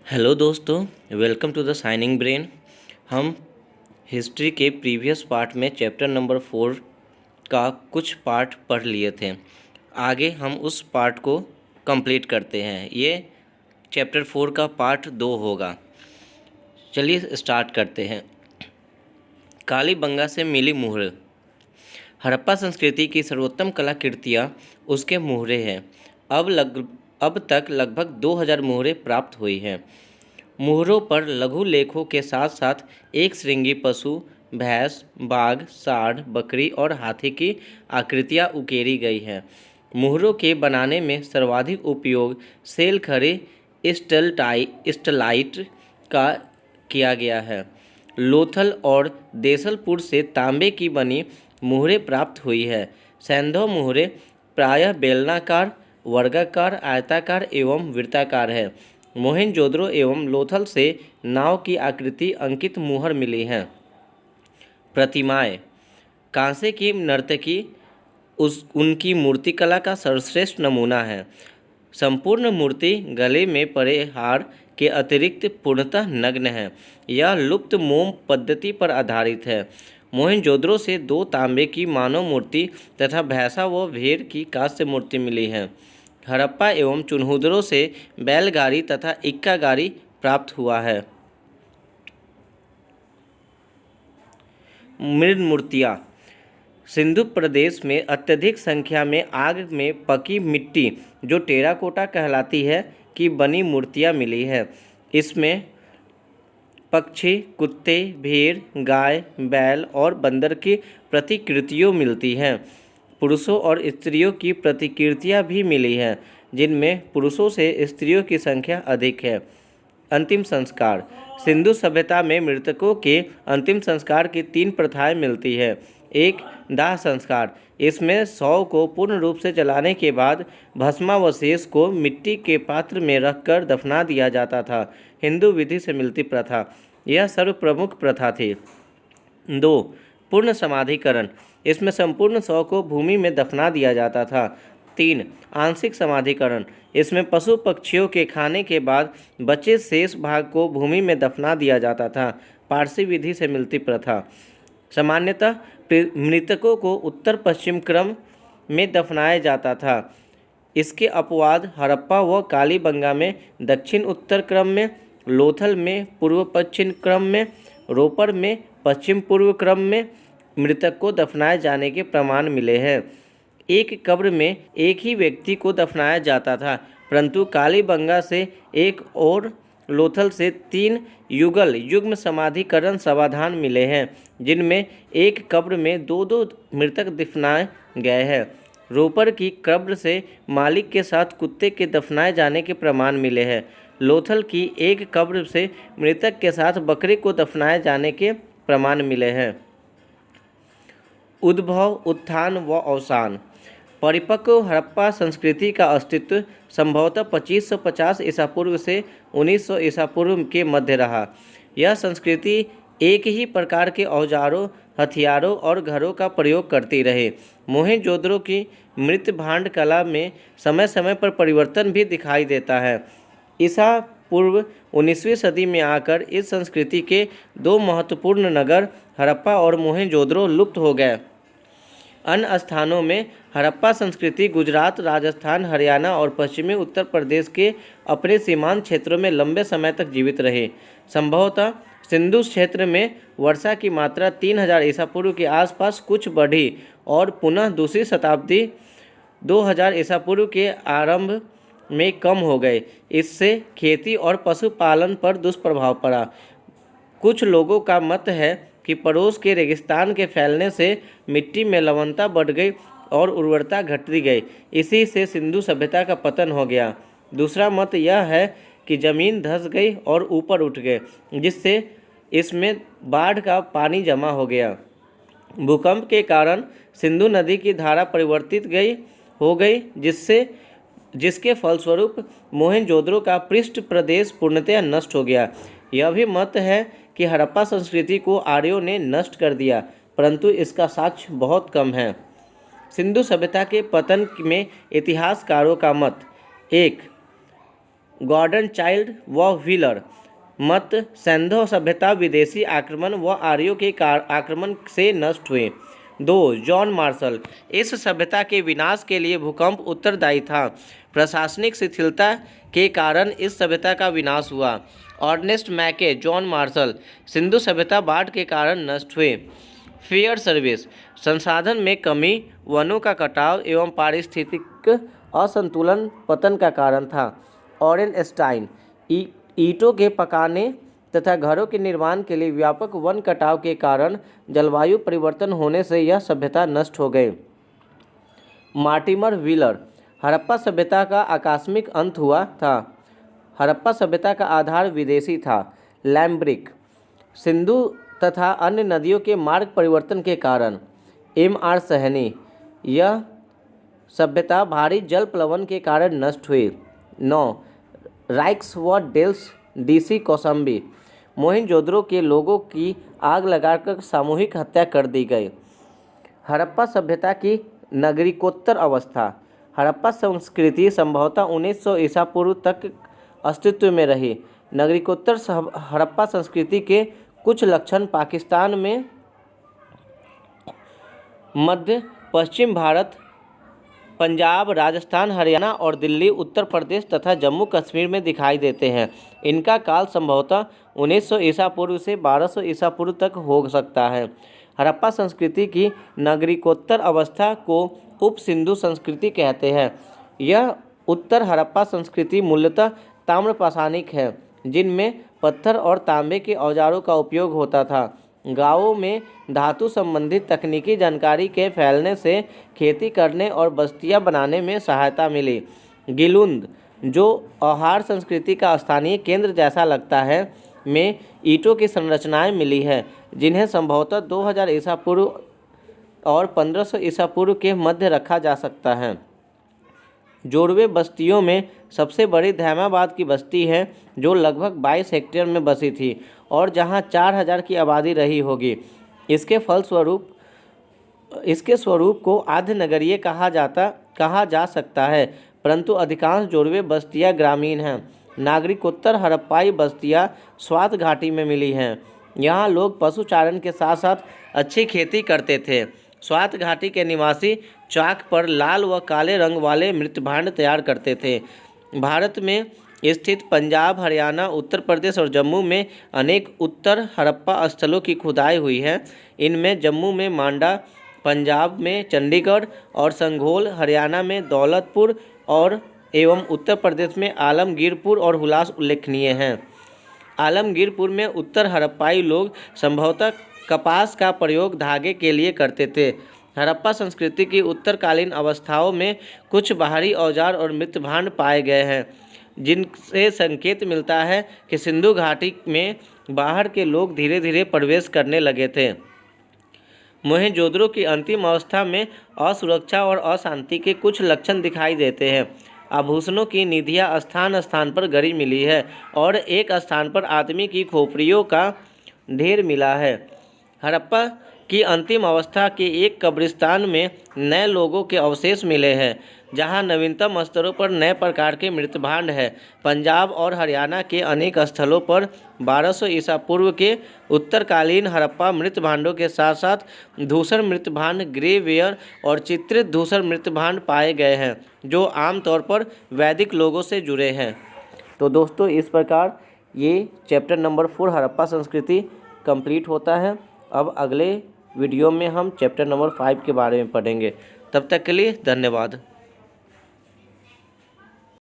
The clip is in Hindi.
हेलो दोस्तों, welcome to the shining brain. हम हिस्ट्री के प्रीवियस पार्ट में चैप्टर नंबर 4 का कुछ पार्ट पढ़ लिए थे। आगे हम उस पार्ट को कंप्लीट करते हैं। ये चैप्टर 4 का पार्ट 2 होगा। चलिए स्टार्ट करते हैं। कालीबंगा से मिली मुहर। हड़प्पा संस्कृति की सर्वोत्तम कलाकृतियाँ उसके मुहरे हैं। अब तक लगभग 2000 मुहरें प्राप्त हुई हैं। मुहरों पर लघु लेखों के साथ साथ एक श्रृंगी पशु, भैंस, बाघ, सांड, बकरी और हाथी की आकृतियाँ उकेरी गई हैं। मुहरों के बनाने में सर्वाधिक उपयोग सेल खरे स्टलाइट का किया गया है। लोथल और देसलपुर से तांबे की बनी मुहरें प्राप्त हुई है। सैंधव मुहरें प्रायः बेलनाकार, वर्गाकार, आयताकार एवं वृत्ताकार है। मोहनजोदड़ो एवं लोथल से नाव की आकृति अंकित मुहर मिली हैं। प्रतिमाएं। कांसे की नर्तकी उनकी मूर्तिकला का सर्वश्रेष्ठ नमूना है। संपूर्ण मूर्ति गले में पड़े हार के अतिरिक्त पूर्णतः नग्न है। यह लुप्त मोम पद्धति पर आधारित है। मोहनजोदड़ो से 2 तांबे की मानव मूर्ति तथा भैंसा व भेड़ की कांस्य मूर्ति मिली है। हड़प्पा एवं चुनहुदरों से बैलगाड़ी तथा इक्का गाड़ी प्राप्त हुआ है। मृद मूर्तियाँ। सिंधु प्रदेश में अत्यधिक संख्या में आग में पकी मिट्टी, जो टेराकोटा कहलाती है, की बनी मूर्तियाँ मिली है। इसमें पक्षी, कुत्ते, भेड़, गाय, बैल और बंदर की प्रतिकृतियाँ मिलती हैं। पुरुषों और स्त्रियों की प्रतिकृतियाँ भी मिली हैं, जिनमें पुरुषों से स्त्रियों की संख्या अधिक है। अंतिम संस्कार। सिंधु सभ्यता में मृतकों के अंतिम संस्कार की 3 प्रथाएं मिलती है। 1. दाह संस्कार। इसमें शव को पूर्ण रूप से जलाने के बाद भस्मावशेष को मिट्टी के पात्र में रखकर दफना दिया जाता था। हिंदू विधि से मिलती प्रथा, यह सर्वप्रमुख प्रथा थी। 2. पूर्ण समाधिकरण। इसमें संपूर्ण शव को भूमि में दफना दिया जाता था। 3. आंशिक समाधिकरण। इसमें पशु पक्षियों के खाने के बाद बचे शेष भाग को भूमि में दफना दिया जाता था। पारसी विधि से मिलती प्रथा। सामान्यतः मृतकों को उत्तर पश्चिम क्रम में दफनाया जाता था। इसके अपवाद हड़प्पा व कालीबंगा में दक्षिण उत्तर क्रम में, लोथल में पूर्व पश्चिम क्रम में, रोपर में पश्चिम पूर्व क्रम में मृतक को दफनाए जाने के प्रमाण मिले हैं। एक कब्र में एक ही व्यक्ति को दफनाया जाता था, परंतु कालीबंगा से एक और लोथल से 3 युग्म समाधिकरण समाधान मिले हैं, जिनमें एक कब्र में 2-2 मृतक दफनाए गए हैं। रोपर की कब्र से मालिक के साथ कुत्ते के दफनाए जाने के प्रमाण मिले हैं। लोथल की एक कब्र से मृतक के साथ बकरी को दफनाए जाने के प्रमाण मिले हैं। उद्भव, उत्थान व अवसान। परिपक्व हड़प्पा संस्कृति का अस्तित्व संभवतः 2550 ईसा पूर्व से 1900 ईसा पूर्व के मध्य रहा। यह संस्कृति एक ही प्रकार के औजारों, हथियारों और घरों का प्रयोग करती रही। मोहनजोदड़ो की मृत भांड कला में समय समय पर परिवर्तन भी दिखाई देता है। ईसा पूर्व 19वीं सदी में आकर इस संस्कृति के 2 महत्वपूर्ण नगर हड़प्पा और मोहनजोदड़ो लुप्त हो गए। अन्य स्थानों में हड़प्पा संस्कृति गुजरात, राजस्थान, हरियाणा और पश्चिमी उत्तर प्रदेश के अपने सीमांत क्षेत्रों में लंबे समय तक जीवित रहे। संभवतः सिंधु क्षेत्र में वर्षा की मात्रा 3000 ईसा पूर्व के आसपास कुछ बढ़ी और पुनः दूसरी शताब्दी 2000 ईसा पूर्व के आरंभ में कम हो गए। इससे खेती और पशुपालन पर दुष्प्रभाव पड़ा। कुछ लोगों का मत है कि पड़ोस के रेगिस्तान के फैलने से मिट्टी में लवणता बढ़ गई और उर्वरता घटती गई। इसी से सिंधु सभ्यता का पतन हो गया। दूसरा मत यह है कि ज़मीन धंस गई और ऊपर उठ गए, जिससे इसमें बाढ़ का पानी जमा हो गया। भूकंप के कारण सिंधु नदी की धारा परिवर्तित हो गई, जिसके फलस्वरूप मोहनजोदड़ो का पृष्ठ प्रदेश पूर्णतः नष्ट हो गया। यह भी मत है कि हड़प्पा संस्कृति को आर्यों ने नष्ट कर दिया, परंतु इसका साक्ष्य बहुत कम है। सिंधु सभ्यता के पतन में इतिहासकारों का मत। 1. गॉर्डन चाइल्ड व व्हीलर मत सिंधु सभ्यता विदेशी आक्रमण व आर्यों के आक्रमण से नष्ट हुए। 2 जॉन मार्शल, इस सभ्यता के विनाश के लिए भूकंप उत्तरदायी था। प्रशासनिक शिथिलता के कारण इस सभ्यता का विनाश हुआ। अर्नेस्ट मैके, जॉन मार्शल, सिंधु सभ्यता बाढ़ के कारण नष्ट हुए। फेयर सर्विस, संसाधन में कमी, वनों का कटाव एवं पारिस्थितिक असंतुलन पतन का कारण था। ऑरेन स्टाइन, ईंटों के पकाने तथा घरों के निर्माण के लिए व्यापक वन कटाव के कारण जलवायु परिवर्तन होने से यह सभ्यता नष्ट हो गई। मार्टिमर व्हीलर, हड़प्पा सभ्यता का आकस्मिक अंत हुआ था। हड़प्पा सभ्यता का आधार विदेशी था। लैम्ब्रिक, सिंधु तथा अन्य नदियों के मार्ग परिवर्तन के कारण। M.R. सहनी, यह सभ्यता भारी जल प्लवन के कारण नष्ट हुई। 9 राइक्स व डेल्स DC कौशाम्बी, मोहनजोदड़ो के लोगों की आग लगाकर सामूहिक हत्या कर दी गई। हड़प्पा सभ्यता की नागरिकोत्तर अवस्था, हड़प्पा संस्कृति संभवतः 1900 ईसा पूर्व तक अस्तित्व में रही। नागरिकोत्तर हड़प्पा संस्कृति के कुछ लक्षण पाकिस्तान में मध्य पश्चिम भारत, पंजाब, राजस्थान, हरियाणा और दिल्ली, उत्तर प्रदेश तथा जम्मू कश्मीर में दिखाई देते हैं। इनका काल संभवतः 1900 ईसा पूर्व से 1200 ईसा पूर्व तक हो सकता है। हड़प्पा संस्कृति की नागरिकोत्तर अवस्था को उप सिंधु संस्कृति कहते हैं। यह उत्तर हड़प्पा संस्कृति मूलतः ताम्रपाषाणिक है, जिनमें पत्थर और तांबे के औजारों का उपयोग होता था। गांवों में धातु संबंधित तकनीकी जानकारी के फैलने से खेती करने और बस्तियां बनाने में सहायता मिली। गिलुंद, जो औहार संस्कृति का स्थानीय केंद्र जैसा लगता है, में ईंटों की संरचनाएं मिली हैं, जिन्हें संभवतः 2000 ईसा पूर्व और 1500 ईसा पूर्व के मध्य रखा जा सकता है। जोड़वे बस्तियों में सबसे बड़ी धैमाबाद की बस्ती है, जो लगभग 22 हेक्टेयर में बसी थी और जहां 4000 की आबादी रही होगी। इसके स्वरूप को आद्य नगरीय कहा जा सकता है, परंतु अधिकांश जोड़वे बस्तियां ग्रामीण हैं। नागरिकोत्तर हड़प्पाई बस्तियां स्वात घाटी में मिली हैं। यहाँ लोग पशुचारण के साथ साथ अच्छी खेती करते थे। स्वात घाटी के निवासी चाक पर लाल व काले रंग वाले मृतभांड तैयार करते थे। भारत में स्थित पंजाब, हरियाणा, उत्तर प्रदेश और जम्मू में अनेक उत्तर हड़प्पा स्थलों की खुदाई हुई है। इनमें जम्मू में मांडा, पंजाब में चंडीगढ़ और संघोल, हरियाणा में दौलतपुर और एवं उत्तर प्रदेश में आलमगीरपुर और हुलास उल्लेखनीय हैं। आलमगीरपुर में उत्तर हड़प्पाई लोग संभवतः कपास का प्रयोग धागे के लिए करते थे। हड़प्पा संस्कृति की उत्तरकालीन अवस्थाओं में कुछ बाहरी औजार और मृतभांड पाए गए हैं, जिनसे संकेत मिलता है कि सिंधु घाटी में बाहर के लोग धीरे धीरे प्रवेश करने लगे थे। मोहनजोदड़ो की अंतिम अवस्था में असुरक्षा और अशांति के कुछ लक्षण दिखाई देते हैं। आभूषणों की निधियां स्थान स्थान पर गड़ी मिली है और एक स्थान पर आदमी की खोपड़ियों का ढेर मिला है। हड़प्पा की अंतिम अवस्था के एक कब्रिस्तान में नए लोगों के अवशेष मिले हैं, जहां नवीनतम स्तरों पर नए प्रकार के मृतभांड हैं। पंजाब और हरियाणा के अनेक स्थलों पर 1200 ईसा पूर्व के उत्तरकालीन हड़प्पा मृतभांडों के साथ साथ धूसर मृतभांड, ग्रे वेयर और चित्रित धूसर मृतभांड पाए गए हैं, जो आमतौर पर वैदिक लोगों से जुड़े हैं। तो दोस्तों, इस प्रकार ये चैप्टर नंबर 4 हड़प्पा संस्कृति कंप्लीट होता है। अब अगले वीडियो में हम चैप्टर नंबर 5 के बारे में पढ़ेंगे। तब तक के लिए धन्यवाद।